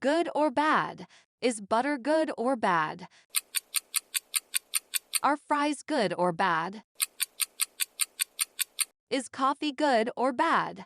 good or bad? Is butter good or bad? Are fries good or bad? Is coffee good or bad?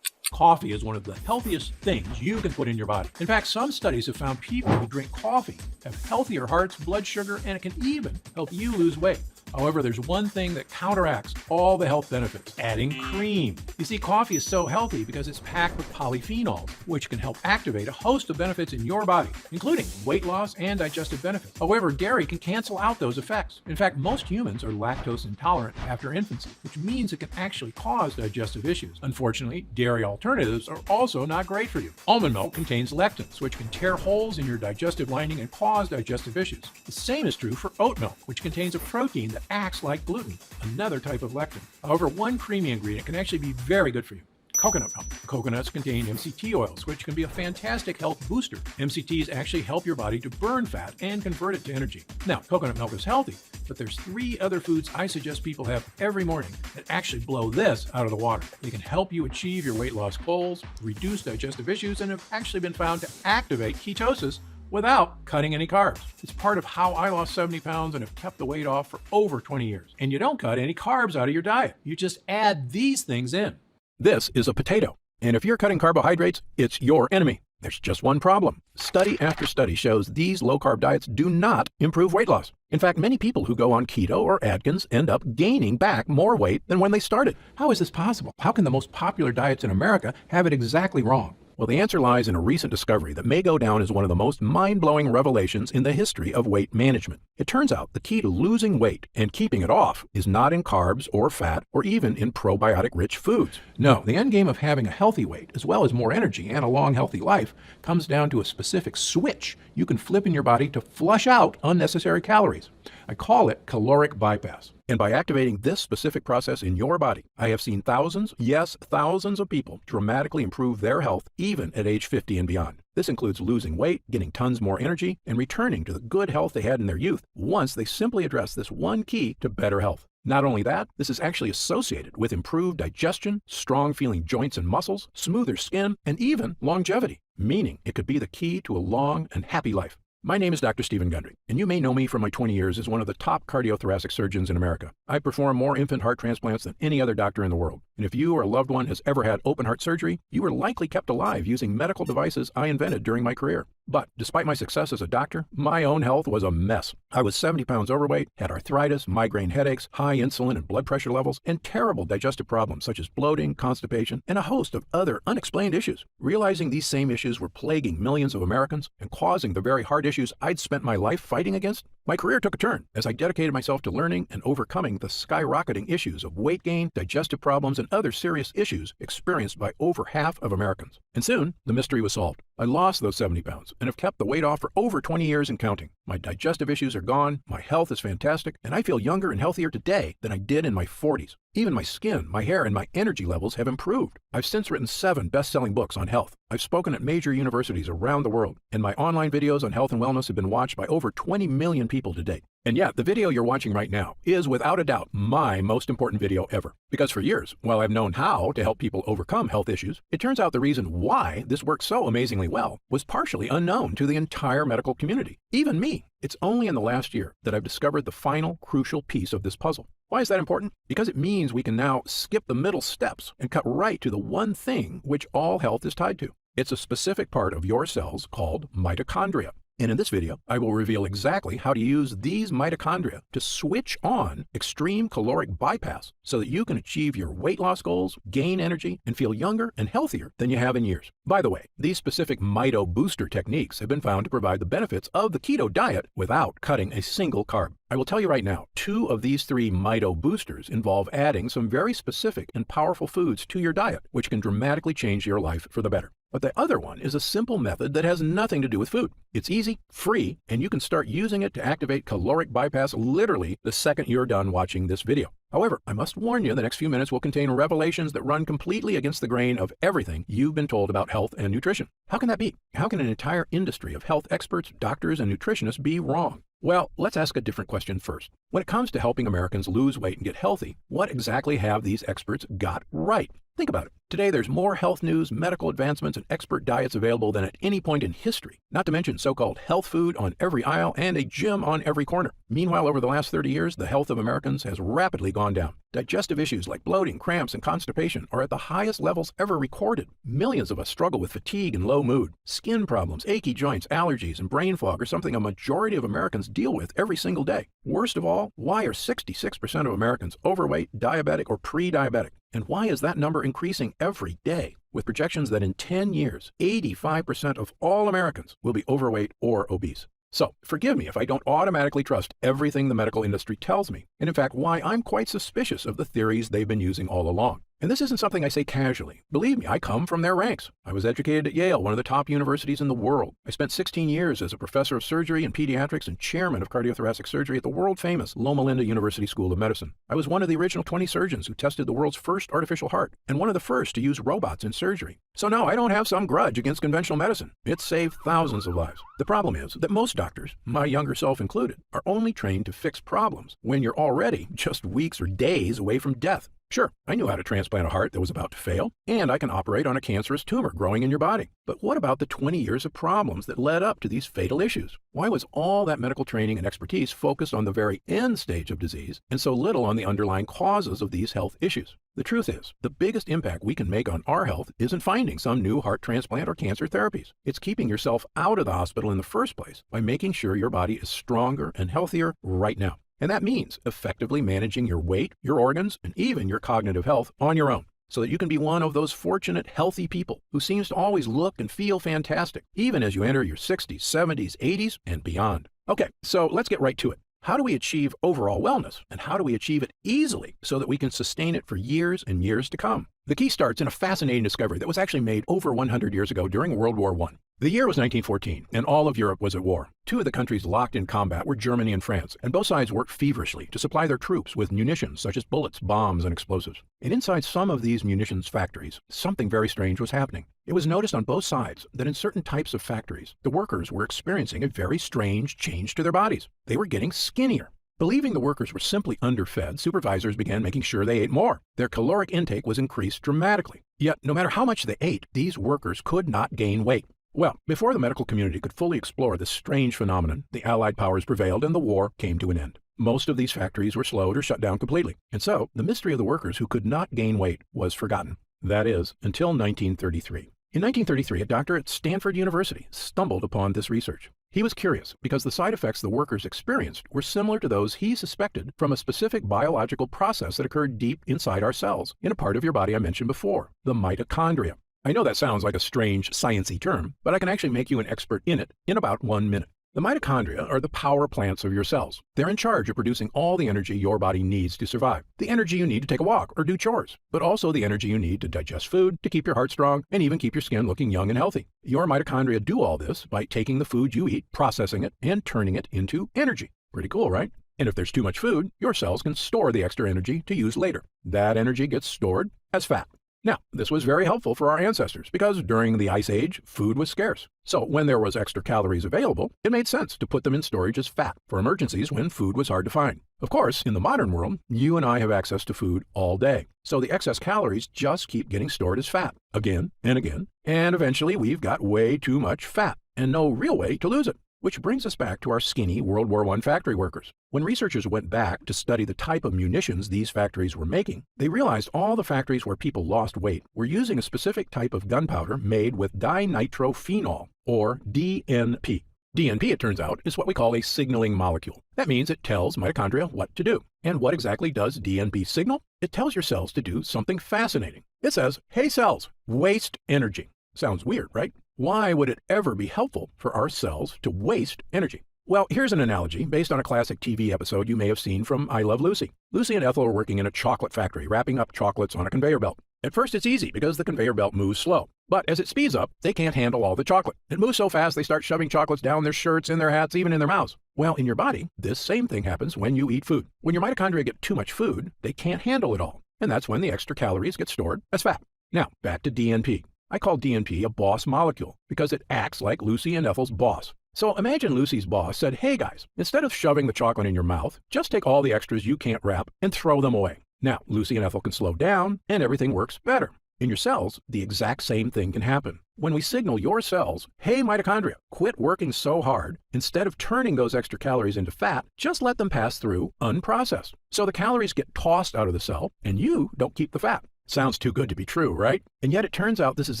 Coffee is one of the healthiest things you can put in your body. In fact, some studies have found people who drink coffee have healthier hearts, blood sugar, and it can even help you lose weight. However, there's one thing that counteracts all the health benefits: adding cream. You see, coffee is so healthy because it's packed with polyphenols, which can help activate a host of benefits in your body, including weight loss and digestive benefits. However, dairy can cancel out those effects. In fact, most humans are lactose intolerant after infancy, which means it can actually cause digestive issues. Unfortunately, dairy alternatives are also not great for you. Almond milk contains lectins, which can tear holes in your digestive lining and cause digestive issues. The same is true for oat milk, which contains a protein that acts like gluten, another type of lectin. However, one creamy ingredient can actually be very good for you: coconut milk. Coconuts contain MCT oils, which can be a fantastic health booster. MCTs actually help your body to burn fat and convert it to energy. Now, coconut milk is healthy, but there's 3 other foods I suggest people have every morning that actually blow this out of the water. They can help you achieve your weight loss goals, reduce digestive issues, and have actually been found to activate ketosis without cutting any carbs. It's part of how I lost 70 pounds and have kept the weight off for over 20 years. And you don't cut any carbs out of your diet. You just add these things in. This is a potato. And if you're cutting carbohydrates, it's your enemy. There's just one problem. Study after study shows these low-carb diets do not improve weight loss. In fact, many people who go on keto or Atkins end up gaining back more weight than when they started. How is this possible? How can the most popular diets in America have it exactly wrong? Well, the answer lies in a recent discovery that may go down as one of the most mind-blowing revelations in the history of weight management. It turns out the key to losing weight and keeping it off is not in carbs or fat or even in probiotic-rich foods. No, the end game of having a healthy weight, as well as more energy and a long, healthy life, comes down to a specific switch you can flip in your body to flush out unnecessary calories. I call it caloric bypass. And by activating this specific process in your body, I have seen thousands, yes, thousands of people dramatically improve their health even at age 50 and beyond. This includes losing weight, getting tons more energy, and returning to the good health they had in their youth once they simply address this one key to better health. Not only that, this is actually associated with improved digestion, strong feeling joints and muscles, smoother skin, and even longevity, meaning it could be the key to a long and happy life. My name is Dr. Stephen Gundry, and you may know me from my 20 years as one of the top cardiothoracic surgeons in America. I perform more infant heart transplants than any other doctor in the world. And if you or a loved one has ever had open heart surgery, you were likely kept alive using medical devices I invented during my career. But despite my success as a doctor, my own health was a mess. I was 70 pounds overweight, had arthritis, migraine headaches, high insulin and blood pressure levels, and terrible digestive problems such as bloating, constipation, and a host of other unexplained issues. Realizing these same issues were plaguing millions of Americans and causing the very heart issues I'd spent my life fighting against, my career took a turn as I dedicated myself to learning and overcoming the skyrocketing issues of weight gain, digestive problems, and other serious issues experienced by over half of Americans. And soon, the mystery was solved. I lost those 70 pounds and have kept the weight off for over 20 years and counting. My digestive issues are gone, my health is fantastic, and I feel younger and healthier today than I did in my 40s. Even my skin, my hair, and my energy levels have improved. I've since written 7 best-selling books on health. I've spoken at major universities around the world, and my online videos on health and wellness have been watched by over 20 million people to date. And yet, the video you're watching right now is without a doubt my most important video ever. Because for years, while I've known how to help people overcome health issues, it turns out the reason why this works so amazingly well was partially unknown to the entire medical community, even me. It's only in the last year that I've discovered the final crucial piece of this puzzle. Why is that important? Because it means we can now skip the middle steps and cut right to the one thing which all health is tied to. It's a specific part of your cells called mitochondria. And in this video, I will reveal exactly how to use these mitochondria to switch on extreme caloric bypass so that you can achieve your weight loss goals, gain energy, and feel younger and healthier than you have in years. By the way, these specific mito booster techniques have been found to provide the benefits of the keto diet without cutting a single carb. I will tell you right now, 2 of these 3 mito boosters involve adding some very specific and powerful foods to your diet, which can dramatically change your life for the better. But the other one is a simple method that has nothing to do with food. It's easy, free, and you can start using it to activate caloric bypass literally the second you're done watching this video. However, I must warn you, the next few minutes will contain revelations that run completely against the grain of everything you've been told about health and nutrition. How can that be? How can an entire industry of health experts, doctors, and nutritionists be wrong? Well, let's ask a different question first. When it comes to helping Americans lose weight and get healthy, what exactly have these experts got right? Think about it. Today, there's more health news, medical advancements, and expert diets available than at any point in history, not to mention so-called health food on every aisle and a gym on every corner. Meanwhile, over the last 30 years, the health of Americans has rapidly gone down. Digestive issues like bloating, cramps, and constipation are at the highest levels ever recorded. Millions of us struggle with fatigue and low mood. Skin problems, achy joints, allergies, and brain fog are something a majority of Americans deal with every single day. Worst of all, why are 66% of Americans overweight, diabetic, or pre-diabetic? And why is that number increasing every day, with projections that in 10 years, 85% of all Americans will be overweight or obese? So, forgive me if I don't automatically trust everything the medical industry tells me, and in fact, why I'm quite suspicious of the theories they've been using all along. And this isn't something I say casually. Believe me, I come from their ranks. I was educated at Yale, one of the top universities in the world. I spent 16 years as a professor of surgery and pediatrics and chairman of cardiothoracic surgery at the world-famous Loma Linda University School of Medicine. I was one of the original 20 surgeons who tested the world's first artificial heart, and one of the first to use robots in surgery. So no, I don't have some grudge against conventional medicine. It's saved thousands of lives. The problem is that most doctors, my younger self included, are only trained to fix problems when you're already just weeks or days away from death. Sure, I knew how to transplant a heart that was about to fail, and I can operate on a cancerous tumor growing in your body. But what about the 20 years of problems that led up to these fatal issues? Why was all that medical training and expertise focused on the very end stage of disease and so little on the underlying causes of these health issues? The truth is, the biggest impact we can make on our health isn't finding some new heart transplant or cancer therapies. It's keeping yourself out of the hospital in the first place by making sure your body is stronger and healthier right now. And that means effectively managing your weight, your organs, and even your cognitive health on your own, so that you can be one of those fortunate, healthy people who seems to always look and feel fantastic, even as you enter your 60s, 70s, 80s, and beyond. Okay, so let's get right to it. How do we achieve overall wellness, and how do we achieve it easily so that we can sustain it for years and years to come? The key starts in a fascinating discovery that was actually made over 100 years ago during World War I. The year was 1914, and all of Europe was at war. Two of the countries locked in combat were Germany and France, and both sides worked feverishly to supply their troops with munitions such as bullets, bombs, and explosives. And inside some of these munitions factories, something very strange was happening. It was noticed on both sides that in certain types of factories, the workers were experiencing a very strange change to their bodies. They were getting skinnier. Believing the workers were simply underfed, supervisors began making sure they ate more. Their caloric intake was increased dramatically. Yet, no matter how much they ate, these workers could not gain weight. Well, before the medical community could fully explore this strange phenomenon, the Allied powers prevailed and the war came to an end. Most of these factories were slowed or shut down completely, and so the mystery of the workers who could not gain weight was forgotten. That is, until 1933. In 1933, a doctor at Stanford University stumbled upon this research. He was curious because the side effects the workers experienced were similar to those he suspected from a specific biological process that occurred deep inside our cells, in a part of your body I mentioned before, the mitochondria. I know that sounds like a strange, sciencey term, but I can actually make you an expert in it in about 1 minute. The mitochondria are the power plants of your cells. They're in charge of producing all the energy your body needs to survive. The energy you need to take a walk or do chores, but also the energy you need to digest food, to keep your heart strong, and even keep your skin looking young and healthy. Your mitochondria do all this by taking the food you eat, processing it, and turning it into energy. Pretty cool, right? And if there's too much food, your cells can store the extra energy to use later. That energy gets stored as fat. Now, this was very helpful for our ancestors because during the Ice Age, food was scarce. So when there was extra calories available, it made sense to put them in storage as fat for emergencies when food was hard to find. Of course, in the modern world, you and I have access to food all day. So the excess calories just keep getting stored as fat again and again. And eventually we've got way too much fat and no real way to lose it. Which brings us back to our skinny World War I factory workers. When researchers went back to study the type of munitions these factories were making, they realized all the factories where people lost weight were using a specific type of gunpowder made with dinitrophenol, or DNP. DNP, it turns out, is what we call a signaling molecule. That means it tells mitochondria what to do. And what exactly does DNP signal? It tells your cells to do something fascinating. It says, "Hey cells, waste energy." Sounds weird, right? Why would it ever be helpful for our cells to waste energy? Well, here's an analogy based on a classic TV episode you may have seen from I Love Lucy. Lucy and Ethel are working in a chocolate factory, wrapping up chocolates on a conveyor belt. At first, it's easy because the conveyor belt moves slow. But as it speeds up, they can't handle all the chocolate. It moves so fast, they start shoving chocolates down their shirts, in their hats, even in their mouths. Well, in your body, this same thing happens when you eat food. When your mitochondria get too much food, they can't handle it all. And that's when the extra calories get stored as fat. Now, back to DNP. I call DNP a boss molecule because it acts like Lucy and Ethel's boss. So imagine Lucy's boss said, "Hey guys, instead of shoving the chocolate in your mouth, just take all the extras you can't wrap and throw them away." Now, Lucy and Ethel can slow down and everything works better. In your cells, the exact same thing can happen. When we signal your cells, "Hey mitochondria, quit working so hard," instead of turning those extra calories into fat, just let them pass through unprocessed. So the calories get tossed out of the cell and you don't keep the fat. Sounds too good to be true, right? And yet it turns out this is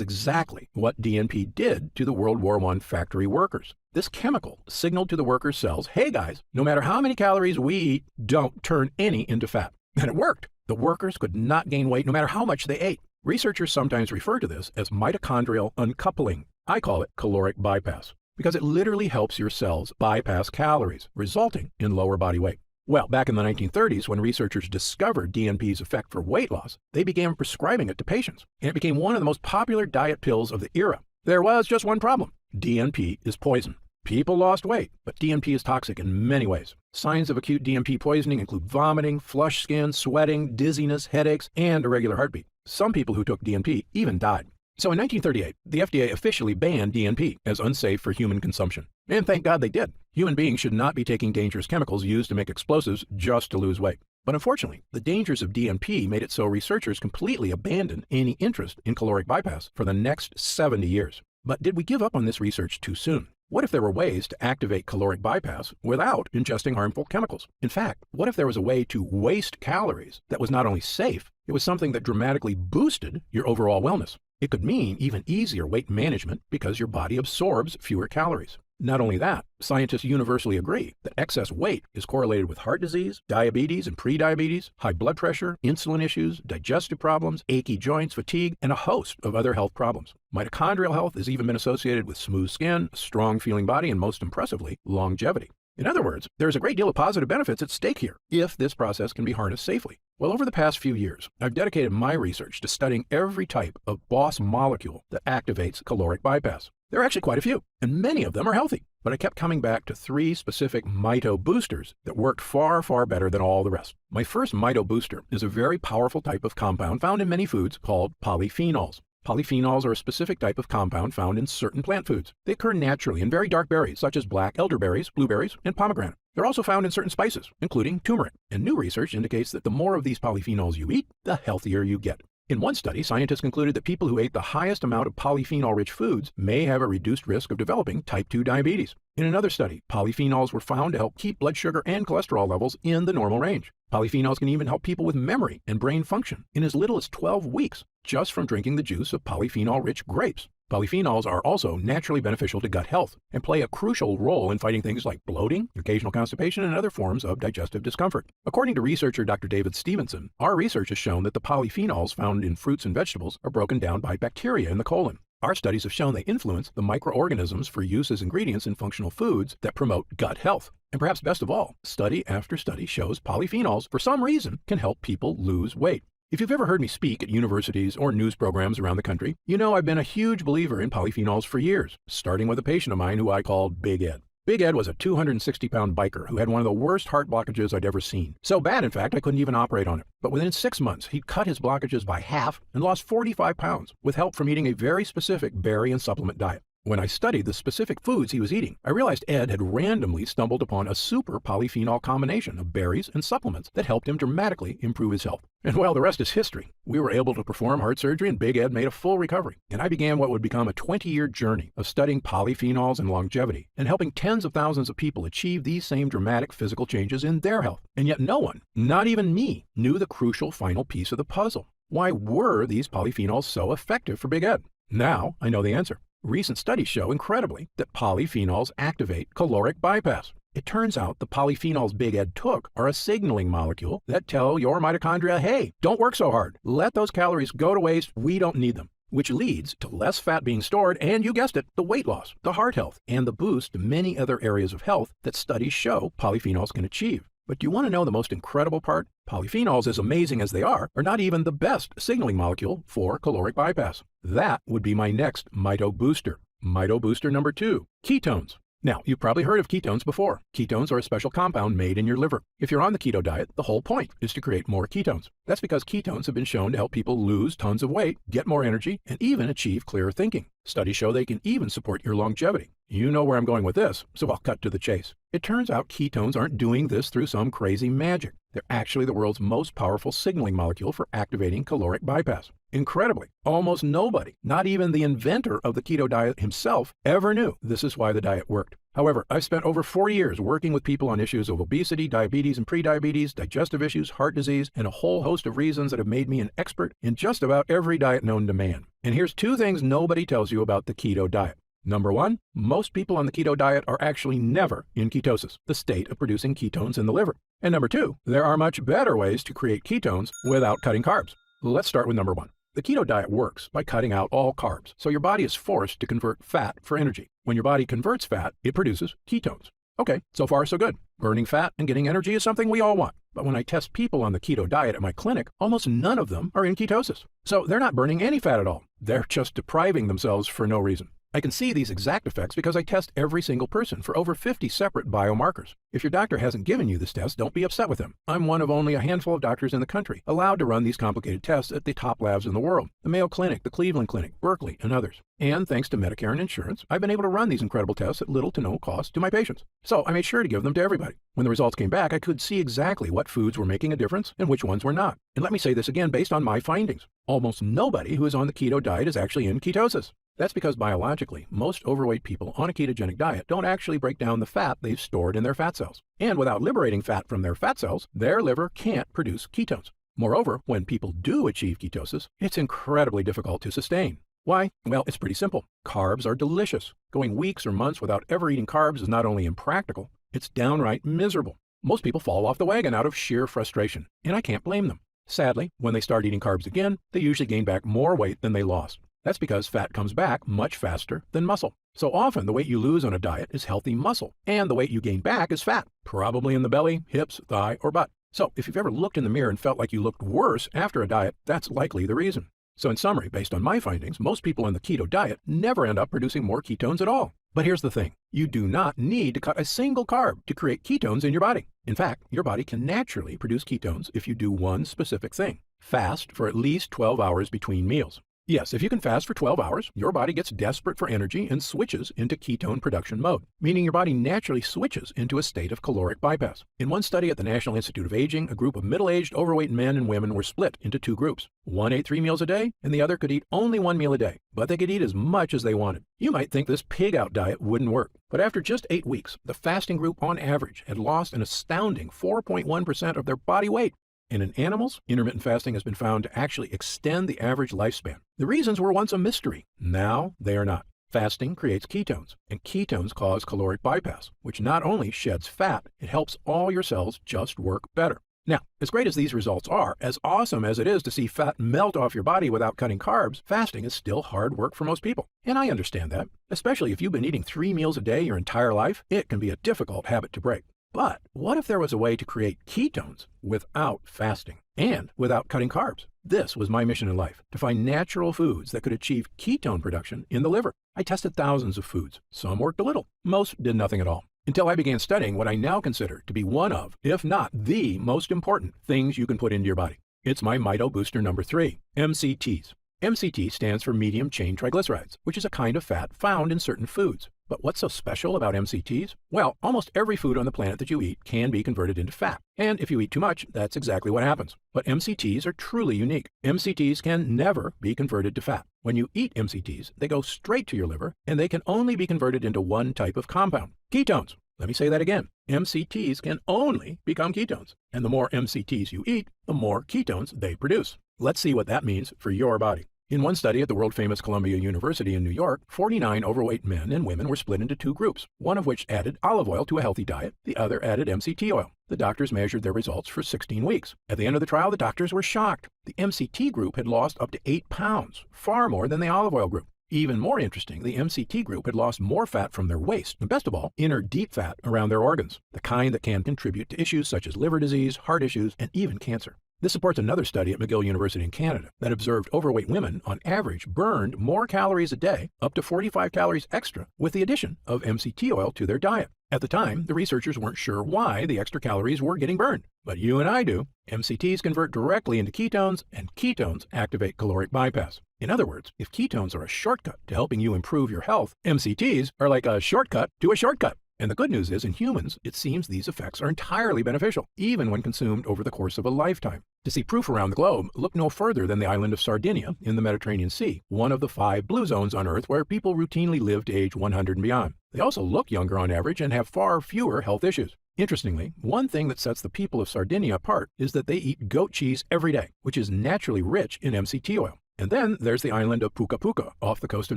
exactly what DNP did to the World War I factory workers. This chemical signaled to the workers' cells, "Hey guys, no matter how many calories we eat, don't turn any into fat." And it worked. The workers could not gain weight no matter how much they ate. Researchers sometimes refer to this as mitochondrial uncoupling. I call it caloric bypass because it literally helps your cells bypass calories, resulting in lower body weight. Well, back in the 1930s, when researchers discovered DNP's effect for weight loss, they began prescribing it to patients, and it became one of the most popular diet pills of the era. There was just one problem. DNP is poison. People lost weight, but DNP is toxic in many ways. Signs of acute DNP poisoning include vomiting, flushed skin, sweating, dizziness, headaches, and irregular heartbeat. Some people who took DNP even died. So in 1938, the FDA officially banned DNP as unsafe for human consumption. And thank God they did. Human beings should not be taking dangerous chemicals used to make explosives just to lose weight. But unfortunately, the dangers of DNP made it so researchers completely abandoned any interest in caloric bypass for the next 70 years. But did we give up on this research too soon? What if there were ways to activate caloric bypass without ingesting harmful chemicals? In fact, what if there was a way to waste calories that was not only safe, it was something that dramatically boosted your overall wellness? It could mean even easier weight management because your body absorbs fewer calories. Not only that, scientists universally agree that excess weight is correlated with heart disease, diabetes and prediabetes, high blood pressure, insulin issues, digestive problems, achy joints, fatigue, and a host of other health problems. Mitochondrial health has even been associated with smooth skin, a strong feeling body, and most impressively, longevity. In other words, there's a great deal of positive benefits at stake here if this process can be harnessed safely. Well, over the past few years, I've dedicated my research to studying every type of boss molecule that activates caloric bypass. There are actually quite a few, and many of them are healthy. But I kept coming back to 3 specific mito boosters that worked far, far better than all the rest. My first mito booster is a very powerful type of compound found in many foods called polyphenols. Polyphenols are a specific type of compound found in certain plant foods. They occur naturally in very dark berries, such as black elderberries, blueberries, and pomegranate. They're also found in certain spices, including turmeric. And new research indicates that the more of these polyphenols you eat, the healthier you get. In one study, scientists concluded that people who ate the highest amount of polyphenol-rich foods may have a reduced risk of developing type 2 diabetes. In another study, polyphenols were found to help keep blood sugar and cholesterol levels in the normal range. Polyphenols can even help people with memory and brain function in as little as 12 weeks, just from drinking the juice of polyphenol-rich grapes. Polyphenols are also naturally beneficial to gut health and play a crucial role in fighting things like bloating, occasional constipation, and other forms of digestive discomfort. According to researcher Dr. David Stevenson, our research has shown that the polyphenols found in fruits and vegetables are broken down by bacteria in the colon. Our studies have shown they influence the microorganisms for use as ingredients in functional foods that promote gut health. And perhaps best of all, study after study shows polyphenols, for some reason, can help people lose weight. If you've ever heard me speak at universities or news programs around the country, you know I've been a huge believer in polyphenols for years, starting with a patient of mine who I called Big Ed. Big Ed was a 260-pound biker who had one of the worst heart blockages I'd ever seen. So bad, in fact, I couldn't even operate on it. But within 6 months, he'd cut his blockages by half and lost 45 pounds with help from eating a very specific berry and supplement diet. When I studied the specific foods he was eating, I realized Ed had randomly stumbled upon a super polyphenol combination of berries and supplements that helped him dramatically improve his health. And well, the rest is history. We were able to perform heart surgery and Big Ed made a full recovery. And I began what would become a 20-year journey of studying polyphenols and longevity and helping tens of thousands of people achieve these same dramatic physical changes in their health. And yet no one, not even me, knew the crucial final piece of the puzzle. Why were these polyphenols so effective for Big Ed? Now I know the answer. Recent studies show, incredibly, that polyphenols activate caloric bypass. It turns out the polyphenols Big Ed took are a signaling molecule that tell your mitochondria, hey, don't work so hard. Let those calories go to waste. We don't need them. Which leads to less fat being stored and, you guessed it, the weight loss, the heart health, and the boost to many other areas of health that studies show polyphenols can achieve. But do you want to know the most incredible part? Polyphenols, as amazing as they are not even the best signaling molecule for caloric bypass. That would be my next mito booster. Mito booster number 2, ketones. Now, you've probably heard of ketones before. Ketones are a special compound made in your liver. If you're on the keto diet, the whole point is to create more ketones. That's because ketones have been shown to help people lose tons of weight, get more energy, and even achieve clearer thinking. Studies show they can even support your longevity. You know where I'm going with this, so I'll cut to the chase. It turns out ketones aren't doing this through some crazy magic. They're actually the world's most powerful signaling molecule for activating caloric bypass. Incredibly, almost nobody, not even the inventor of the keto diet himself, ever knew this is why the diet worked. However, I've spent over 40 years working with people on issues of obesity, diabetes and prediabetes, digestive issues, heart disease, and a whole host of reasons that have made me an expert in just about every diet known to man. And here's 2 things nobody tells you about the keto diet. Number 1, most people on the keto diet are actually never in ketosis, the state of producing ketones in the liver. And number 2, there are much better ways to create ketones without cutting carbs. Let's start with number 1. The keto diet works by cutting out all carbs, so your body is forced to convert fat for energy. When your body converts fat, it produces ketones. Okay, so far so good. Burning fat and getting energy is something we all want. But when I test people on the keto diet at my clinic, almost none of them are in ketosis. So they're not burning any fat at all. They're just depriving themselves for no reason. I can see these exact effects because I test every single person for over 50 separate biomarkers. If your doctor hasn't given you this test, don't be upset with him. I'm one of only a handful of doctors in the country allowed to run these complicated tests at the top labs in the world, the Mayo Clinic, the Cleveland Clinic, Berkeley, and others. And thanks to Medicare and insurance, I've been able to run these incredible tests at little to no cost to my patients. So I made sure to give them to everybody. When the results came back, I could see exactly what foods were making a difference and which ones were not. And let me say this again based on my findings. Almost nobody who is on the keto diet is actually in ketosis. That's because biologically, most overweight people on a ketogenic diet don't actually break down the fat they've stored in their fat cells. And without liberating fat from their fat cells, their liver can't produce ketones. Moreover, when people do achieve ketosis, it's incredibly difficult to sustain. Why? Well, it's pretty simple. Carbs are delicious. Going weeks or months without ever eating carbs is not only impractical, it's downright miserable. Most people fall off the wagon out of sheer frustration, and I can't blame them. Sadly, when they start eating carbs again, they usually gain back more weight than they lost. That's because fat comes back much faster than muscle. So often the weight you lose on a diet is healthy muscle, and the weight you gain back is fat, probably in the belly, hips, thigh, or butt. So if you've ever looked in the mirror and felt like you looked worse after a diet, that's likely the reason. So in summary, based on my findings, most people on the keto diet never end up producing more ketones at all. But here's the thing. You do not need to cut a single carb to create ketones in your body. In fact, your body can naturally produce ketones if you do one specific thing. Fast for at least 12 hours between meals. Yes, if you can fast for 12 hours, your body gets desperate for energy and switches into ketone production mode, meaning your body naturally switches into a state of caloric bypass. In one study at the National Institute of Aging, a group of middle-aged overweight men and women were split into 2 groups. One ate 3 meals a day, and the other could eat only 1 meal a day, but they could eat as much as they wanted. You might think this pig-out diet wouldn't work, but after just 8 weeks, the fasting group on average had lost an astounding 4.1% of their body weight. And in animals, intermittent fasting has been found to actually extend the average lifespan. The reasons were once a mystery. Now they are not. Fasting creates ketones, and ketones cause caloric bypass, which not only sheds fat, it helps all your cells just work better. Now, as great as these results are, as awesome as it is to see fat melt off your body without cutting carbs, fasting is still hard work for most people. And I understand that. Especially if you've been eating 3 meals a day your entire life, it can be a difficult habit to break. But what if there was a way to create ketones without fasting and without cutting carbs? This was my mission in life, to find natural foods that could achieve ketone production in the liver. I tested thousands of foods. Some worked a little. Most did nothing at all. Until I began studying what I now consider to be one of, if not the most important things you can put into your body. It's my Mito Booster number 3, MCTs. MCT stands for medium chain triglycerides, which is a kind of fat found in certain foods. But what's so special about MCTs? Well, almost every food on the planet that you eat can be converted into fat. And if you eat too much, that's exactly what happens. But MCTs are truly unique. MCTs can never be converted to fat. When you eat MCTs, they go straight to your liver, and they can only be converted into one type of compound, ketones. Let me say that again. MCTs can only become ketones. And the more MCTs you eat, the more ketones they produce. Let's see what that means for your body. In one study at the world-famous Columbia University in New York, 49 overweight men and women were split into 2 groups, one of which added olive oil to a healthy diet, the other added MCT oil. The doctors measured their results for 16 weeks. At the end of the trial, the doctors were shocked. The MCT group had lost up to 8 pounds, far more than the olive oil group. Even more interesting, the MCT group had lost more fat from their waist, and best of all, inner deep fat around their organs, the kind that can contribute to issues such as liver disease, heart issues, and even cancer. This supports another study at McGill University in Canada that observed overweight women, on average, burned more calories a day, up to 45 calories extra, with the addition of MCT oil to their diet. At the time, the researchers weren't sure why the extra calories were getting burned, but you and I do. MCTs convert directly into ketones, and ketones activate caloric bypass. In other words, if ketones are a shortcut to helping you improve your health, MCTs are like a shortcut to a shortcut. And the good news is, in humans, it seems these effects are entirely beneficial, even when consumed over the course of a lifetime. To see proof around the globe, look no further than the island of Sardinia in the Mediterranean Sea, one of the 5 blue zones on Earth where people routinely live to age 100 and beyond. They also look younger on average and have far fewer health issues. Interestingly, one thing that sets the people of Sardinia apart is that they eat goat cheese every day, which is naturally rich in MCT oil. And then there's the island of Puka Puka off the coast of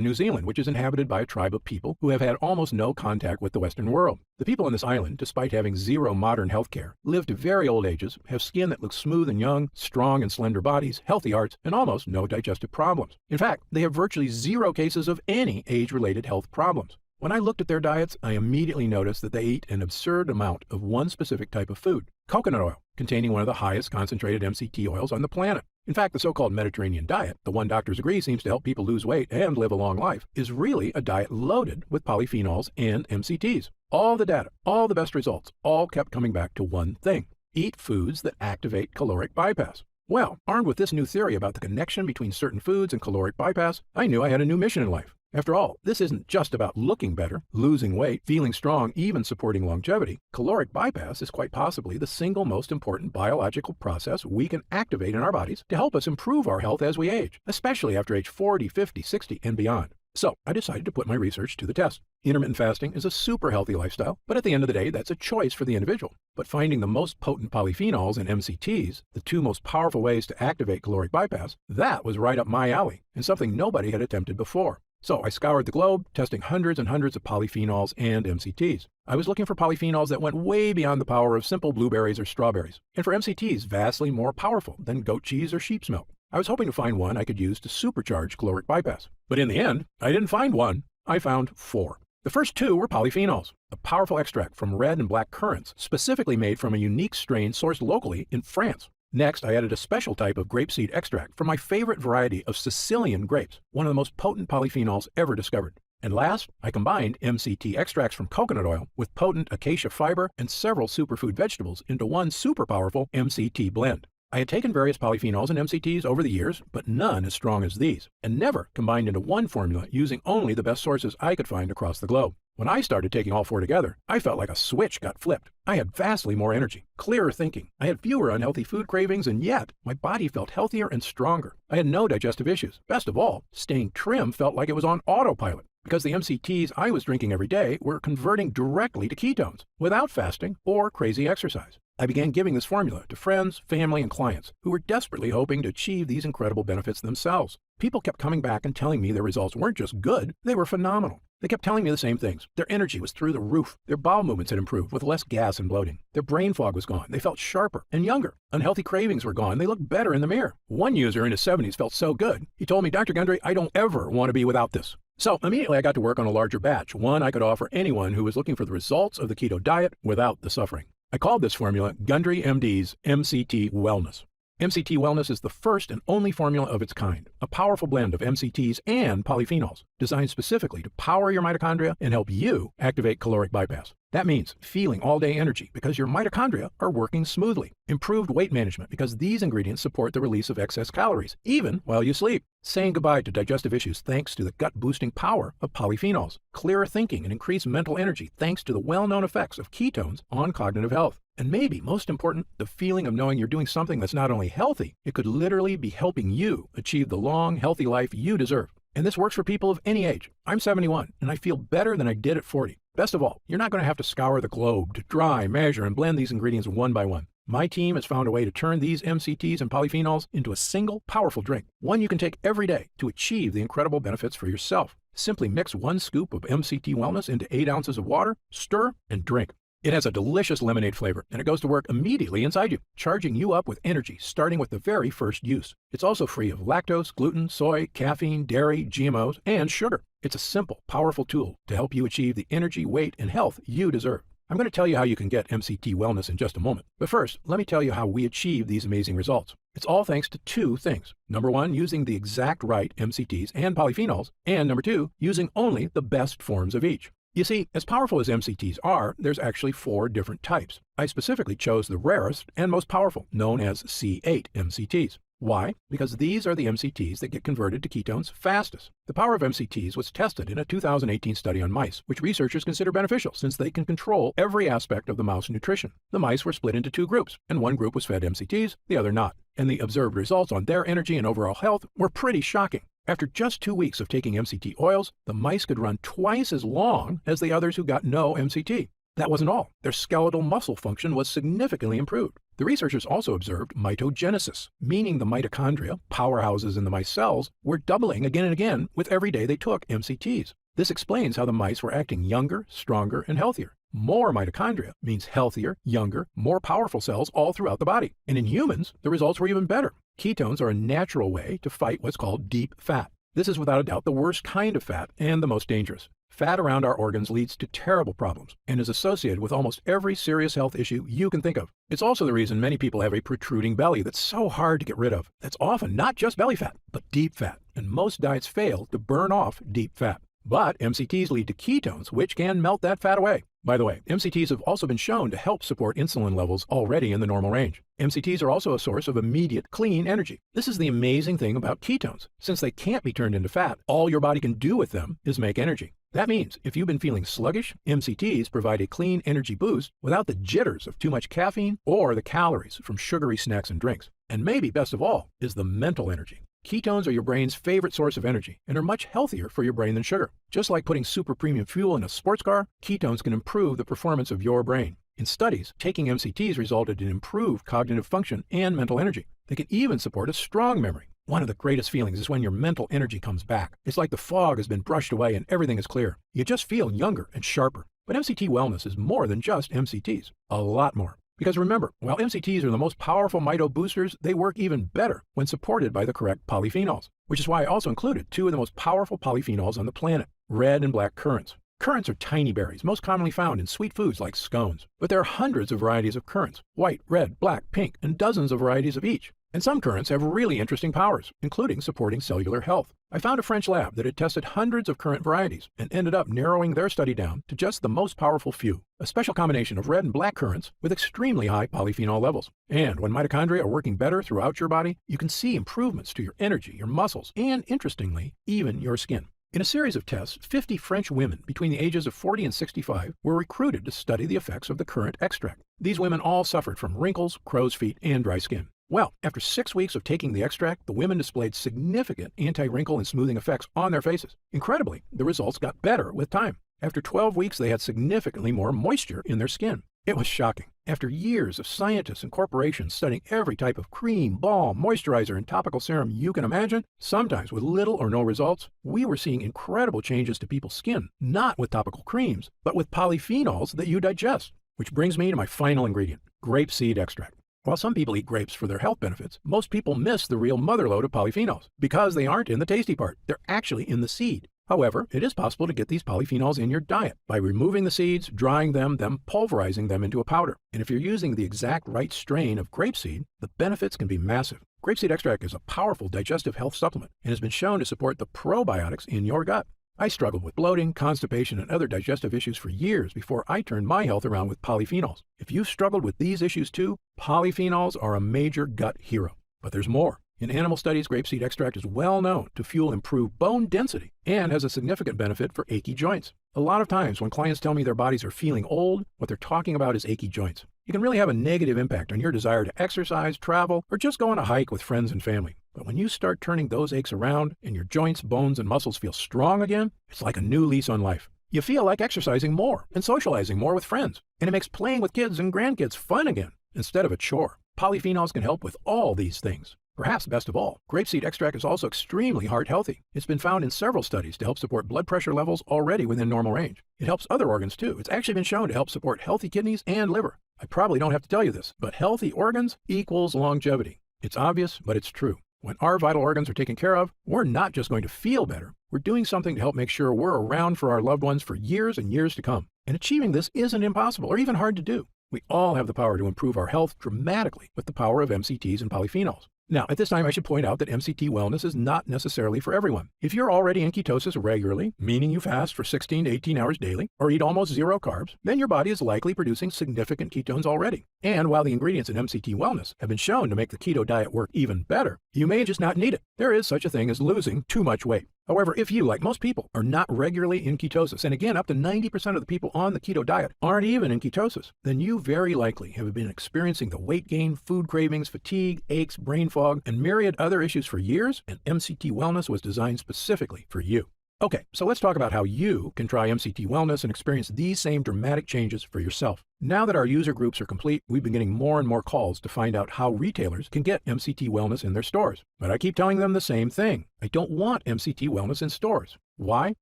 New Zealand, which is inhabited by a tribe of people who have had almost no contact with the Western world. The people on this island, despite having zero modern health care, live to very old ages, have skin that looks smooth and young, strong and slender bodies, healthy hearts, and almost no digestive problems. In fact, they have virtually 0 cases of any age-related health problems. When I looked at their diets, I immediately noticed that they eat an absurd amount of one specific type of food, coconut oil, containing one of the highest concentrated MCT oils on the planet. In fact, the so-called Mediterranean diet, the one doctors agree seems to help people lose weight and live a long life, is really a diet loaded with polyphenols and MCTs. All the data, all the best results, all kept coming back to one thing: eat foods that activate caloric bypass. Well, armed with this new theory about the connection between certain foods and caloric bypass, I knew I had a new mission in life. After all, this isn't just about looking better, losing weight, feeling strong, even supporting longevity. Caloric bypass is quite possibly the single most important biological process we can activate in our bodies to help us improve our health as we age, especially after age 40, 50, 60, and beyond. So I decided to put my research to the test. Intermittent fasting is a super healthy lifestyle, but at the end of the day, that's a choice for the individual. But finding the most potent polyphenols and MCTs, the 2 most powerful ways to activate caloric bypass, that was right up my alley, and something nobody had attempted before. So I scoured the globe, testing hundreds and hundreds of polyphenols and MCTs. I was looking for polyphenols that went way beyond the power of simple blueberries or strawberries, and for MCTs vastly more powerful than goat cheese or sheep's milk. I was hoping to find one I could use to supercharge caloric bypass. But in the end, I didn't find one. I found 4. The first 2 were polyphenols, a powerful extract from red and black currants, specifically made from a unique strain sourced locally in France. Next, I added a special type of grapeseed extract from my favorite variety of Sicilian grapes, one of the most potent polyphenols ever discovered. And last, I combined MCT extracts from coconut oil with potent acacia fiber and several superfood vegetables into one super powerful MCT blend. I had taken various polyphenols and MCTs over the years, but none as strong as these, and never combined into one formula using only the best sources I could find across the globe. When I started taking all 4 together, I felt like a switch got flipped. I had vastly more energy, clearer thinking. I had fewer unhealthy food cravings, and yet my body felt healthier and stronger. I had no digestive issues. Best of all, staying trim felt like it was on autopilot, because the MCTs I was drinking every day were converting directly to ketones without fasting or crazy exercise. I began giving this formula to friends, family, and clients who were desperately hoping to achieve these incredible benefits themselves. People kept coming back and telling me their results weren't just good, they were phenomenal. They kept telling me the same things. Their energy was through the roof. Their bowel movements had improved with less gas and bloating. Their brain fog was gone. They felt sharper and younger. Unhealthy cravings were gone. They looked better in the mirror. One user in his 70s felt so good, he told me, "Dr. Gundry, I don't ever want to be without this." So immediately I got to work on a larger batch, one I could offer anyone who was looking for the results of the keto diet without the suffering. I called this formula Gundry MD's MCT Wellness. MCT Wellness is the first and only formula of its kind, a powerful blend of MCTs and polyphenols, designed specifically to power your mitochondria and help you activate caloric bypass. That means feeling all-day energy because your mitochondria are working smoothly. Improved weight management because these ingredients support the release of excess calories, even while you sleep. Saying goodbye to digestive issues thanks to the gut-boosting power of polyphenols. Clearer thinking and increased mental energy thanks to the well-known effects of ketones on cognitive health. And maybe most important, the feeling of knowing you're doing something that's not only healthy, it could literally be helping you achieve the long, healthy life you deserve. And this works for people of any age. I'm 71, and I feel better than I did at 40. Best of all, you're not going to have to scour the globe to dry, measure, and blend these ingredients one by one. My team has found a way to turn these MCTs and polyphenols into a single, powerful drink, one you can take every day to achieve the incredible benefits for yourself. Simply mix 1 scoop of MCT Wellness into 8 ounces of water, stir, and drink. It has a delicious lemonade flavor, and it goes to work immediately inside you, charging you up with energy, starting with the very first use. It's also free of lactose, gluten, soy, caffeine, dairy, GMOs, and sugar. It's a simple, powerful tool to help you achieve the energy, weight, and health you deserve. I'm going to tell you how you can get MCT wellness in just a moment. But first, let me tell you how we achieve these amazing results. It's all thanks to two things. Number one, using the exact right MCTs and polyphenols. And number two, using only the best forms of each. You see, as powerful as MCTs are, there's actually 4 different types. I specifically chose the rarest and most powerful, known as C8 MCTs. Why? Because these are the MCTs that get converted to ketones fastest. The power of MCTs was tested in a 2018 study on mice, which researchers consider beneficial since they can control every aspect of the mouse nutrition. The mice were split into 2 groups, and one group was fed MCTs, the other not. And the observed results on their energy and overall health were pretty shocking. After just 2 weeks of taking MCT oils, the mice could run twice as long as the others who got no MCT. That wasn't all. Their skeletal muscle function was significantly improved. The researchers also observed mitogenesis, meaning the mitochondria, powerhouses in the mice cells, were doubling again and again with every day they took MCTs. This explains how the mice were acting younger, stronger, and healthier. More mitochondria means healthier, younger, more powerful cells all throughout the body. And in humans, the results were even better. Ketones are a natural way to fight what's called deep fat. This is without a doubt the worst kind of fat and the most dangerous. Fat around our organs leads to terrible problems and is associated with almost every serious health issue you can think of. It's also the reason many people have a protruding belly that's so hard to get rid of. That's often not just belly fat, but deep fat, and most diets fail to burn off deep fat. But MCTs lead to ketones, which can melt that fat away. By the way, MCTs have also been shown to help support insulin levels already in the normal range. MCTs are also a source of immediate, clean energy. This is the amazing thing about ketones. Since they can't be turned into fat, all your body can do with them is make energy. That means if you've been feeling sluggish, MCTs provide a clean energy boost without the jitters of too much caffeine or the calories from sugary snacks and drinks. And maybe best of all is the mental energy. Ketones are your brain's favorite source of energy and are much healthier for your brain than sugar. Just like putting super premium fuel in a sports car, ketones can improve the performance of your brain. In studies, taking MCTs resulted in improved cognitive function and mental energy. They can even support a strong memory. One of the greatest feelings is when your mental energy comes back. It's like the fog has been brushed away and everything is clear. You just feel younger and sharper. But MCT wellness is more than just MCTs. A lot more. Because remember, while MCTs are the most powerful mito boosters, they work even better when supported by the correct polyphenols, which is why I also included 2 of the most powerful polyphenols on the planet, red and black currants. Currants are tiny berries, most commonly found in sweet foods like scones. But there are hundreds of varieties of currants, white, red, black, pink, and dozens of varieties of each. And some currants have really interesting powers, including supporting cellular health. I found a French lab that had tested hundreds of currant varieties and ended up narrowing their study down to just the most powerful few, a special combination of red and black currants with extremely high polyphenol levels. And when mitochondria are working better throughout your body, you can see improvements to your energy, your muscles, and interestingly, even your skin. In a series of tests, 50 French women between the ages of 40 and 65 were recruited to study the effects of the currant extract. These women all suffered from wrinkles, crow's feet, and dry skin. Well, after 6 weeks of taking the extract, the women displayed significant anti-wrinkle and smoothing effects on their faces. Incredibly, the results got better with time. After 12 weeks, they had significantly more moisture in their skin. It was shocking. After years of scientists and corporations studying every type of cream, balm, moisturizer, and topical serum you can imagine, sometimes with little or no results, we were seeing incredible changes to people's skin, not with topical creams, but with polyphenols that you digest. Which brings me to my final ingredient, grapeseed extract. While some people eat grapes for their health benefits, most people miss the real motherlode of polyphenols because they aren't in the tasty part. They're actually in the seed. However, it is possible to get these polyphenols in your diet by removing the seeds, drying them, then pulverizing them into a powder. And if you're using the exact right strain of grapeseed, the benefits can be massive. Grapeseed extract is a powerful digestive health supplement and has been shown to support the probiotics in your gut. I struggled with bloating, constipation, and other digestive issues for years before I turned my health around with polyphenols. If you've struggled with these issues too, polyphenols are a major gut hero. But there's more. In animal studies, grapeseed extract is well known to fuel improved bone density and has a significant benefit for achy joints. A lot of times when clients tell me their bodies are feeling old, what they're talking about is achy joints. It can really have a negative impact on your desire to exercise, travel, or just go on a hike with friends and family. But when you start turning those aches around and your joints, bones, and muscles feel strong again, it's like a new lease on life. You feel like exercising more and socializing more with friends, and it makes playing with kids and grandkids fun again instead of a chore. Polyphenols can help with all these things. Perhaps best of all, grapeseed extract is also extremely heart healthy. It's been found in several studies to help support blood pressure levels already within normal range. It helps other organs too. It's actually been shown to help support healthy kidneys and liver. I probably don't have to tell you this, but healthy organs equals longevity. It's obvious, but it's true. When our vital organs are taken care of, we're not just going to feel better. We're doing something to help make sure we're around for our loved ones for years and years to come. And achieving this isn't impossible or even hard to do. We all have the power to improve our health dramatically with the power of MCTs and polyphenols. Now, at this time, I should point out that MCT wellness is not necessarily for everyone. If you're already in ketosis regularly, meaning you fast for 16 to 18 hours daily, or eat almost zero carbs, then your body is likely producing significant ketones already. And while the ingredients in MCT wellness have been shown to make the keto diet work even better, you may just not need it. There is such a thing as losing too much weight. However, if you, like most people, are not regularly in ketosis, and again, up to 90% of the people on the keto diet aren't even in ketosis, then you very likely have been experiencing the weight gain, food cravings, fatigue, aches, brain fog, and myriad other issues for years, and MCT Wellness was designed specifically for you. Okay, so let's talk about how you can try MCT Wellness and experience these same dramatic changes for yourself. Now that our user groups are complete, we've been getting more and more calls to find out how retailers can get MCT Wellness in their stores. But I keep telling them the same thing. I don't want MCT Wellness in stores. Why?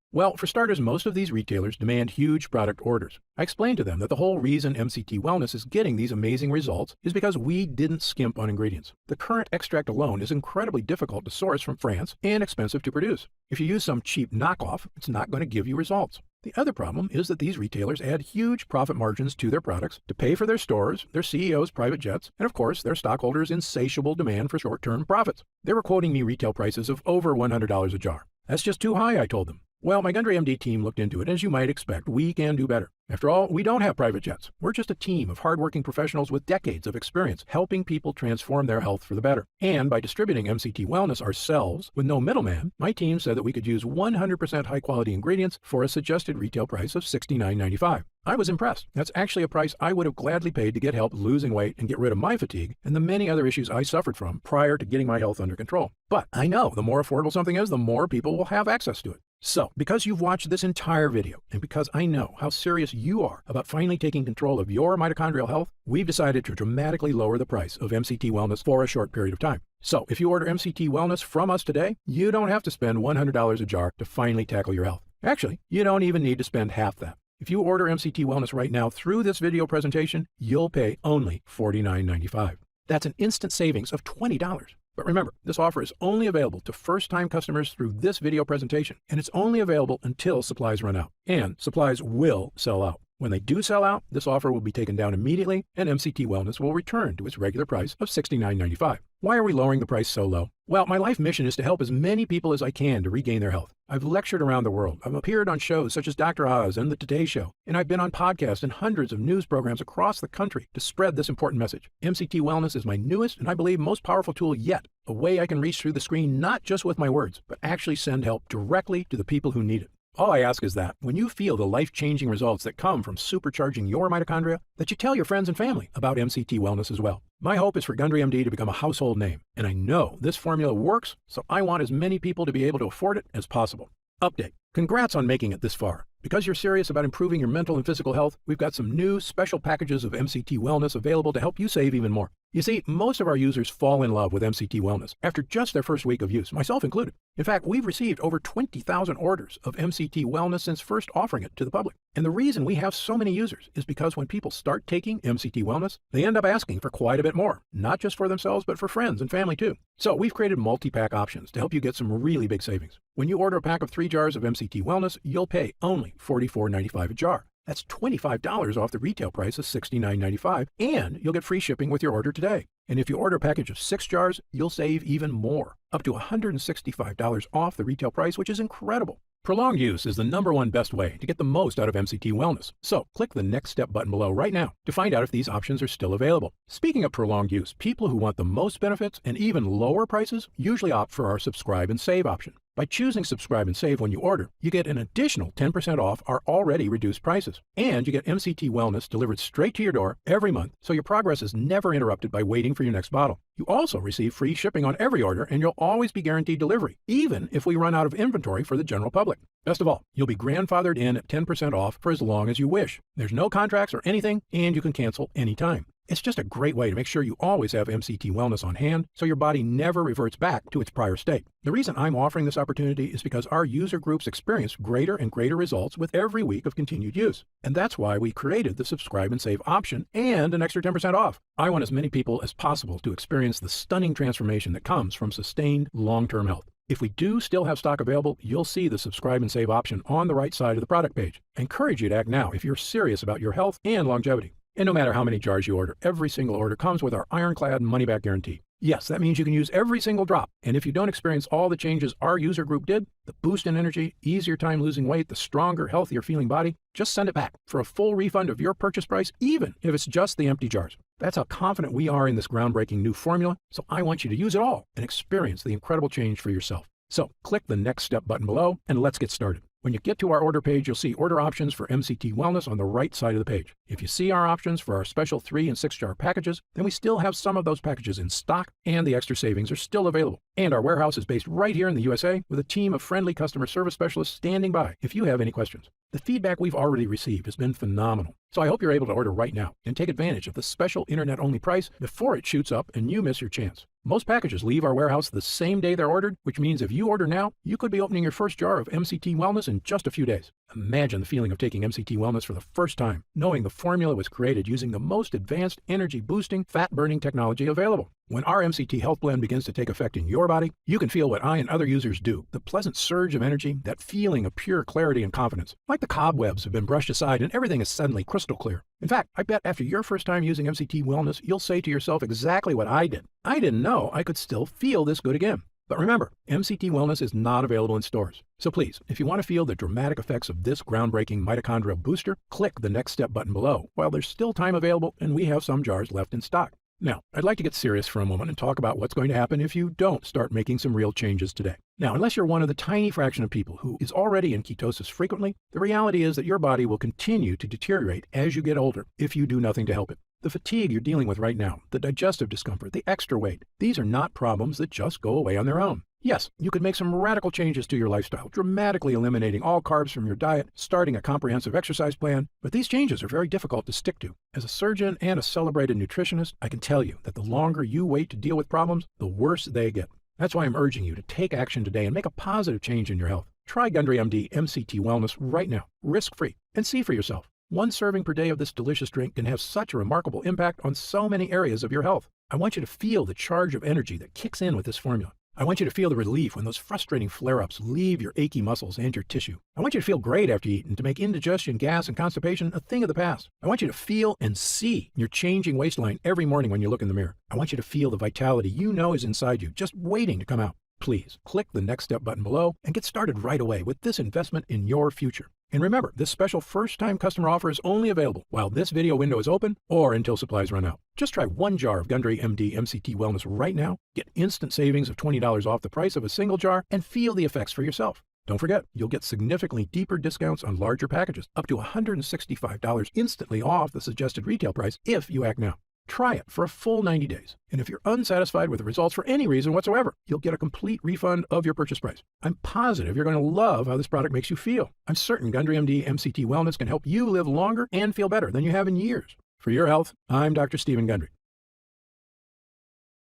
Well, for starters, most of these retailers demand huge product orders. I explained to them that the whole reason MCT Wellness is getting these amazing results is because we didn't skimp on ingredients. The current extract alone is incredibly difficult to source from France and expensive to produce. If you use some cheap knockoff, it's not going to give you results. The other problem is that these retailers add huge profit margins to their products to pay for their stores, their CEOs' private jets, and of course, their stockholders' insatiable demand for short-term profits. They were quoting me retail prices of over $100 a jar. That's just too high, I told them. Well, my Gundry MD team looked into it, and as you might expect, we can do better. After all, we don't have private jets. We're just a team of hardworking professionals with decades of experience helping people transform their health for the better. And by distributing MCT Wellness ourselves with no middleman, my team said that we could use 100% high-quality ingredients for a suggested retail price of $69.95. I was impressed. That's actually a price I would have gladly paid to get help losing weight and get rid of my fatigue and the many other issues I suffered from prior to getting my health under control. But I know the more affordable something is, the more people will have access to it. So, because you've watched this entire video, and because I know how serious you are about finally taking control of your mitochondrial health, we've decided to dramatically lower the price of MCT Wellness for a short period of time. So, if you order MCT Wellness from us today, you don't have to spend $100 a jar to finally tackle your health. Actually, you don't even need to spend half that. If you order MCT Wellness right now through this video presentation, you'll pay only $49.95. That's an instant savings of $20. But remember, this offer is only available to first-time customers through this video presentation, and it's only available until supplies run out. And supplies will sell out. When they do sell out, this offer will be taken down immediately, and MCT Wellness will return to its regular price of $69.95. Why are we lowering the price so low? Well, my life mission is to help as many people as I can to regain their health. I've lectured around the world. I've appeared on shows such as Dr. Oz and The Today Show, and I've been on podcasts and hundreds of news programs across the country to spread this important message. MCT Wellness is my newest and I believe most powerful tool yet, a way I can reach through the screen not just with my words, but actually send help directly to the people who need it. All I ask is that, when you feel the life-changing results that come from supercharging your mitochondria, that you tell your friends and family about MCT Wellness as well. My hope is for Gundry MD to become a household name, and I know this formula works, so I want as many people to be able to afford it as possible. Update. Congrats on making it this far. Because you're serious about improving your mental and physical health, we've got some new special packages of MCT Wellness available to help you save even more. You see, most of our users fall in love with MCT Wellness after just their first week of use, myself included. In fact, we've received over 20,000 orders of MCT Wellness since first offering it to the public. And the reason we have so many users is because when people start taking MCT Wellness, they end up asking for quite a bit more, not just for themselves, but for friends and family too. So we've created multi-pack options to help you get some really big savings. When you order a pack of 3 jars of MCT Wellness, you'll pay only $44.95 a jar. That's $25 off the retail price of $69.95, and you'll get free shipping with your order today. And if you order a package of 6 jars, you'll save even more, up to $165 off the retail price, which is incredible. Prolonged use is the #1 best way to get the most out of MCT Wellness. So click the Next Step button below right now to find out if these options are still available. Speaking of prolonged use, people who want the most benefits and even lower prices usually opt for our Subscribe and Save option. By choosing Subscribe and Save when you order, you get an additional 10% off our already reduced prices. And you get MCT Wellness delivered straight to your door every month, so your progress is never interrupted by waiting for your next bottle. You also receive free shipping on every order, and you'll always be guaranteed delivery, even if we run out of inventory for the general public. Best of all, you'll be grandfathered in at 10% off for as long as you wish. There's no contracts or anything, and you can cancel anytime. It's just a great way to make sure you always have MCT Wellness on hand so your body never reverts back to its prior state. The reason I'm offering this opportunity is because our user groups experience greater and greater results with every week of continued use. And that's why we created the Subscribe and Save option and an extra 10% off. I want as many people as possible to experience the stunning transformation that comes from sustained long-term health. If we do still have stock available, you'll see the subscribe and save option on the right side of the product page. I encourage you to act now if you're serious about your health and longevity. And no matter how many jars you order, every single order comes with our ironclad money-back guarantee. Yes, that means you can use every single drop. And if you don't experience all the changes our user group did, the boost in energy, easier time losing weight, the stronger, healthier feeling body, just send it back for a full refund of your purchase price, even if it's just the empty jars. That's how confident we are in this groundbreaking new formula, so I want you to use it all and experience the incredible change for yourself. So click the Next Step button below and let's get started. When you get to our order page, you'll see order options for MCT Wellness on the right side of the page. If you see our options for our special 3 and 6 jar packages, then we still have some of those packages in stock and the extra savings are still available. And our warehouse is based right here in the USA with a team of friendly customer service specialists standing by if you have any questions. The feedback we've already received has been phenomenal. So I hope you're able to order right now and take advantage of the special internet-only price before it shoots up and you miss your chance. Most packages leave our warehouse the same day they're ordered, which means if you order now, you could be opening your first jar of MCT Wellness in just a few days. Imagine the feeling of taking MCT Wellness for the first time, knowing the formula was created using the most advanced energy-boosting, fat-burning technology available. When our MCT Health Blend begins to take effect in your body, you can feel what I and other users do, the pleasant surge of energy, that feeling of pure clarity and confidence. Like the cobwebs have been brushed aside and everything is suddenly crystal clear. In fact, I bet after your first time using MCT Wellness, you'll say to yourself exactly what I did. I didn't know I could still feel this good again. But remember, MCT Wellness is not available in stores. So please, if you want to feel the dramatic effects of this groundbreaking mitochondrial booster, click the Next Step button below while there's still time available and we have some jars left in stock. Now, I'd like to get serious for a moment and talk about what's going to happen if you don't start making some real changes today. Now, unless you're one of the tiny fraction of people who is already in ketosis frequently, the reality is that your body will continue to deteriorate as you get older if you do nothing to help it. The fatigue you're dealing with right now, the digestive discomfort, the extra weight, these are not problems that just go away on their own. Yes, you could make some radical changes to your lifestyle, dramatically eliminating all carbs from your diet, starting a comprehensive exercise plan, but these changes are very difficult to stick to. As a surgeon and a celebrated nutritionist, I can tell you that the longer you wait to deal with problems, the worse they get. That's why I'm urging you to take action today and make a positive change in your health. Try Gundry MD MCT Wellness right now, risk-free, and see for yourself. One serving per day of this delicious drink can have such a remarkable impact on so many areas of your health. I want you to feel the charge of energy that kicks in with this formula. I want you to feel the relief when those frustrating flare-ups leave your achy muscles and your tissue. I want you to feel great after you eat and to make indigestion, gas, and constipation a thing of the past. I want you to feel and see your changing waistline every morning when you look in the mirror. I want you to feel the vitality you know is inside you, just waiting to come out. Please click the Next Step button below and get started right away with this investment in your future. And remember, this special first-time customer offer is only available while this video window is open or until supplies run out. Just try one jar of Gundry MD MCT Wellness right now, get instant savings of $20 off the price of a single jar, and feel the effects for yourself. Don't forget, you'll get significantly deeper discounts on larger packages, up to $165 instantly off the suggested retail price if you act now. Try it for a full 90 days. And if you're unsatisfied with the results for any reason whatsoever, you'll get a complete refund of your purchase price. I'm positive you're going to love how this product makes you feel. I'm certain Gundry MD MCT Wellness can help you live longer and feel better than you have in years. For your health, I'm Dr. Stephen Gundry.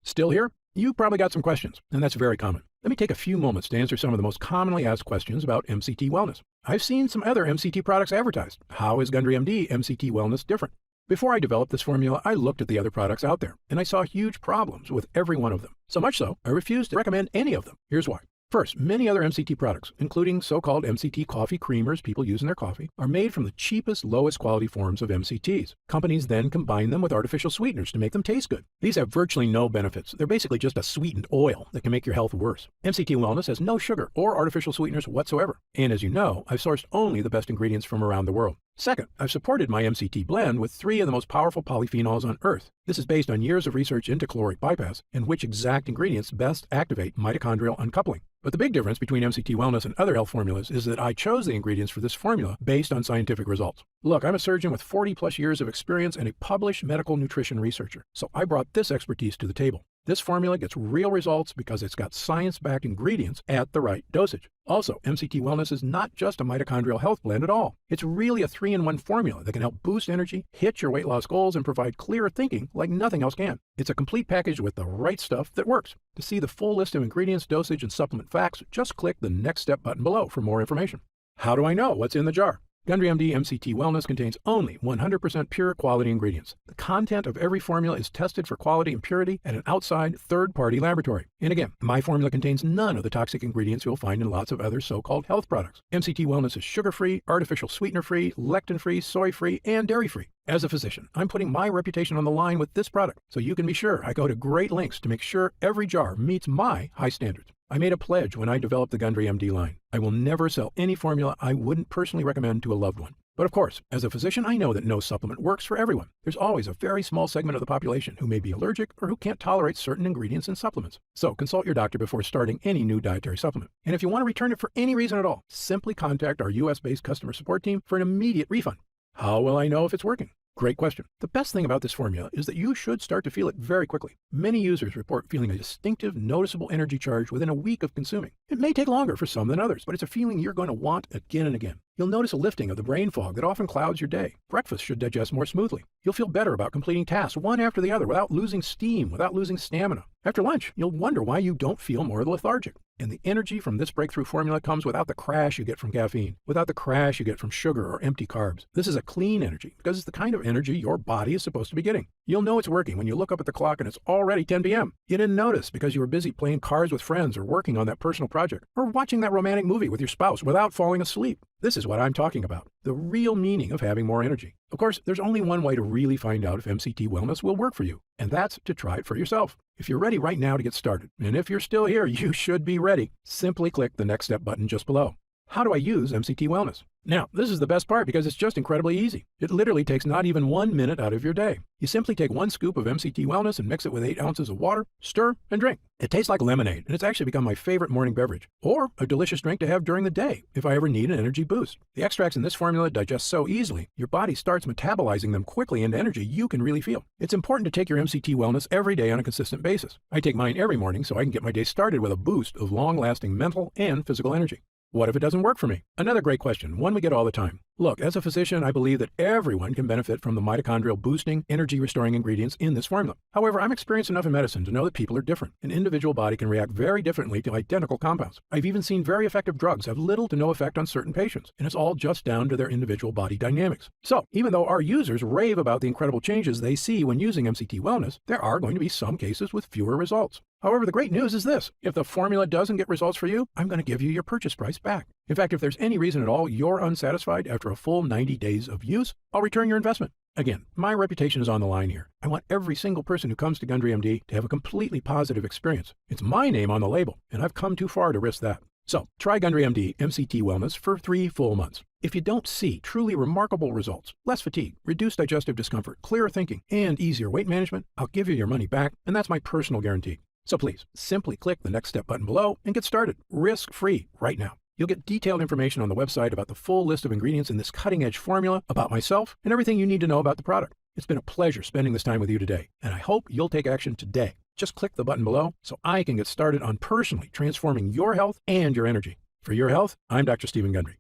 Still here? You probably got some questions, and that's very common. Let me take a few moments to answer some of the most commonly asked questions about MCT Wellness. I've seen some other MCT products advertised. How is Gundry MD MCT Wellness different? Before I developed this formula, I looked at the other products out there, and I saw huge problems with every one of them. So much so, I refused to recommend any of them. Here's why. First, many other MCT products, including so-called MCT coffee creamers people use in their coffee, are made from the cheapest, lowest quality forms of MCTs. Companies then combine them with artificial sweeteners to make them taste good. These have virtually no benefits. They're basically just a sweetened oil that can make your health worse. MCT Wellness has no sugar or artificial sweeteners whatsoever. And as you know, I've sourced only the best ingredients from around the world. Second, I've supported my MCT blend with 3 of the most powerful polyphenols on Earth. This is based on years of research into caloric bypass and which exact ingredients best activate mitochondrial uncoupling. But the big difference between MCT Wellness and other health formulas is that I chose the ingredients for this formula based on scientific results. Look, I'm a surgeon with 40+ years of experience and a published medical nutrition researcher, so I brought this expertise to the table. This formula gets real results because it's got science-backed ingredients at the right dosage. Also, MCT Wellness is not just a mitochondrial health blend at all. It's really a 3-in-1 formula that can help boost energy, hit your weight loss goals, and provide clearer thinking like nothing else can. It's a complete package with the right stuff that works. To see the full list of ingredients, dosage, and supplement facts, just click the Next Step button below for more information. How do I know what's in the jar? Gundry MD MCT Wellness contains only 100% pure quality ingredients. The content of every formula is tested for quality and purity at an outside third-party laboratory. And again, my formula contains none of the toxic ingredients you'll find in lots of other so-called health products. MCT Wellness is sugar-free, artificial sweetener-free, lectin-free, soy-free, and dairy-free. As a physician, I'm putting my reputation on the line with this product, so you can be sure I go to great lengths to make sure every jar meets my high standards. I made a pledge when I developed the Gundry MD line. I will never sell any formula I wouldn't personally recommend to a loved one. But of course, as a physician, I know that no supplement works for everyone. There's always a very small segment of the population who may be allergic or who can't tolerate certain ingredients in supplements. So consult your doctor before starting any new dietary supplement. And if you want to return it for any reason at all, simply contact our US-based customer support team for an immediate refund. How will I know if it's working? Great question. The best thing about this formula is that you should start to feel it very quickly. Many users report feeling a distinctive, noticeable energy charge within a week of consuming. It may take longer for some than others, but it's a feeling you're going to want again and again. You'll notice a lifting of the brain fog that often clouds your day. Breakfast should digest more smoothly. You'll feel better about completing tasks one after the other without losing steam, without losing stamina. After lunch, you'll wonder why you don't feel more lethargic. And the energy from this breakthrough formula comes without the crash you get from caffeine, without the crash you get from sugar or empty carbs. This is a clean energy because it's the kind of energy your body is supposed to be getting. You'll know it's working when you look up at the clock and it's already 10 p.m. You didn't notice because you were busy playing cards with friends or working on that personal project or watching that romantic movie with your spouse without falling asleep. This is what I'm talking about, the real meaning of having more energy. Of course, there's only one way to really find out if MCT Wellness will work for you, and that's to try it for yourself. If you're ready right now to get started, and if you're still here, you should be ready. Simply click the Next Step button just below. How do I use MCT Wellness? Now, this is the best part because it's just incredibly easy. It literally takes not even 1 minute out of your day. You simply take 1 scoop of MCT Wellness and mix it with 8 ounces of water, stir, and drink. It tastes like lemonade, and it's actually become my favorite morning beverage, or a delicious drink to have during the day if I ever need an energy boost. The extracts in this formula digest so easily, your body starts metabolizing them quickly into energy you can really feel. It's important to take your MCT Wellness every day on a consistent basis. I take mine every morning so I can get my day started with a boost of long-lasting mental and physical energy. What if it doesn't work for me? Another great question, one we get all the time. Look, as a physician, I believe that everyone can benefit from the mitochondrial boosting, energy restoring ingredients in this formula. However, I'm experienced enough in medicine to know that people are different. An individual body can react very differently to identical compounds. I've even seen very effective drugs have little to no effect on certain patients, and it's all just down to their individual body dynamics. So, even though our users rave about the incredible changes they see when using MCT Wellness, there are going to be some cases with fewer results. However, the great news is this. If the formula doesn't get results for you, I'm going to give you your purchase price back. In fact, if there's any reason at all you're unsatisfied after a full 90 days of use, I'll return your investment. Again, my reputation is on the line here. I want every single person who comes to Gundry MD to have a completely positive experience. It's my name on the label, and I've come too far to risk that. So, try Gundry MD MCT Wellness for 3 full months. If you don't see truly remarkable results, less fatigue, reduced digestive discomfort, clearer thinking, and easier weight management, I'll give you your money back, and that's my personal guarantee. So please, simply click the Next Step button below and get started, risk-free, right now. You'll get detailed information on the website about the full list of ingredients in this cutting-edge formula, about myself, and everything you need to know about the product. It's been a pleasure spending this time with you today, and I hope you'll take action today. Just click the button below so I can get started on personally transforming your health and your energy. For your health, I'm Dr. Stephen Gundry.